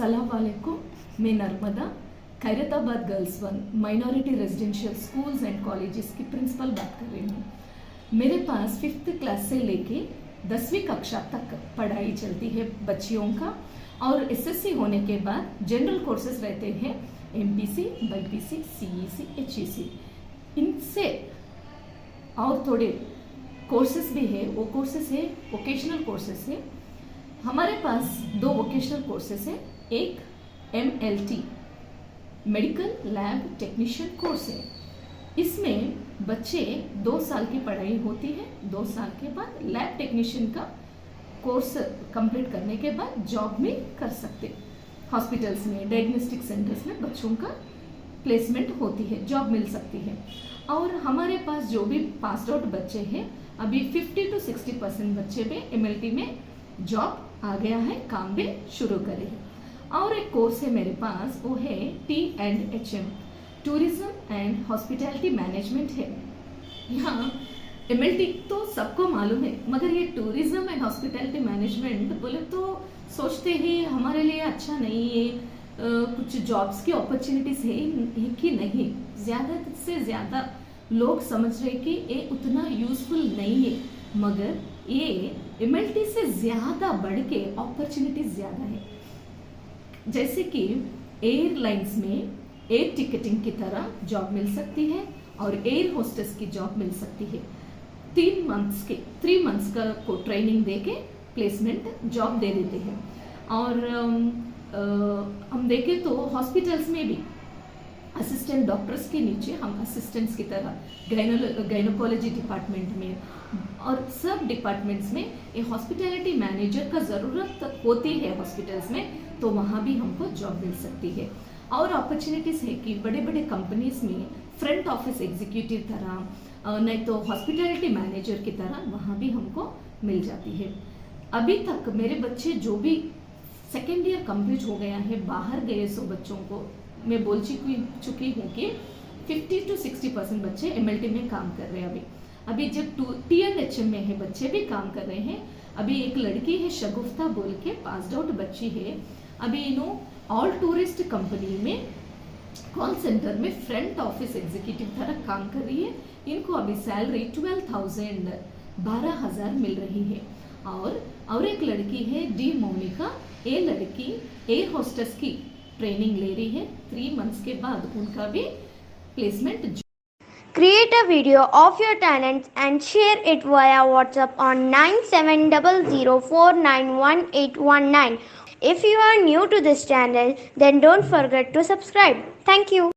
अस्सलाम वालेकुम। मैं Narmada Khairatabad girls one minority residential schools and colleges की प्रिंसिपल बात कर रही हूँ। मेरे पास 5th क्लास से लेके 10वीं कक्षा तक पढ़ाई चलती है बच्चियों का, और एसएससी होने के बाद जनरल कोर्सेज रहते हैं एमपीसी, बाईपीसी, सीईसी, एचईसी। इनसे और थोड़े कोर्सेज भी है, वो कोर्सेज है वोकेशनल कोर्सेज है। हमारे पास 2 वोकेशनल कोर्सेज है। एक MLT medical lab technician course है। इसमें बच्चे 2 साल की पढ़ाई होती है। 2 साल के बाद लैब टेक्नीशियन का कोर्स कंप्लीट करने के बाद जॉब में कर सकते। हॉस्पिटल्स में, डायग्नोस्टिक सेंटर्स में बच्चों का प्लेसमेंट होती है, जॉब मिल सकती है। और हमारे पास जो भी पास आउट बच्चे हैं, अभी 50 to 60% बच्चे में एमएलटी में जॉब आ गया है, काम भी शुरू करे है। और एक कोर्स है मेरे पास, वो है T&HM tourism and hospitality management है। यहाँ एमएलटी तो सबको मालूम है, मगर ये टूरिज्म एंड हॉस्पिटैलिटी मैनेजमेंट बोले तो सोचते हैं हमारे लिए अच्छा नहीं है, कुछ जॉब्स की अपॉर्चुनिटीज है कि नहीं। ज़्यादा से ज़्यादा लोग समझ रहे कि ये उतना यूजफुल नहीं है, मगर ये एमएलटी से ज़्यादा बढ़ के अपॉर्चुनिटीज ज़्यादा है। जैसे कि एयरलाइंस में एयर टिकटिंग की तरह जॉब मिल सकती है, और एयर होस्टेस की जॉब मिल सकती है। 3 मंथ्स का को ट्रेनिंग दे के प्लेसमेंट जॉब दे देते हैं। और हम देखें तो हॉस्पिटल्स में भी असिस्टेंट डॉक्टर्स के नीचे हम असिस्टेंट्स की तरह गायनोकोलॉजी डिपार्टमेंट में और सब डिपार्टमेंट्स में ये हॉस्पिटैलिटी मैनेजर का ज़रूरत होती है हॉस्पिटल्स में, तो वहाँ भी हमको जॉब मिल सकती है। और अपॉर्चुनिटीज़ है कि बड़े बड़े कंपनीज में फ्रंट ऑफिस एग्जीक्यूटिव तरह, नहीं तो हॉस्पिटैलिटी मैनेजर की तरह वहाँ भी हमको मिल जाती है। अभी तक मेरे बच्चे जो भी 2nd ईयर कंप्लीट हो गया है, बाहर गए सो बच्चों को मैं बोल चुकी हूँ कि 50 to 60% बच्चे एमएलटी में काम कर रहे हैं। अभी जब T&HM में है बच्चे भी काम कर रहे हैं। अभी एक लड़की है शगुफ्ता बोल के, पास आउट बच्ची है। अभी ऑल टूरिस्ट कंपनी में कॉल सेंटर में फ्रंट ऑफिस एग्जीक्यूटिव तरह काम कर रही है। इनको अभी सैलरी 12,000 मिल रही है। और एक लड़की है डी मोनिका, ये लड़की एयर होस्टेस की ट्रेनिंग ले रही है। 3 मंथ्स के बाद उनका भी placement. Create a video of your talents and share it via WhatsApp on 9700491819. If you are new to this channel, then don't forget to subscribe. Thank you.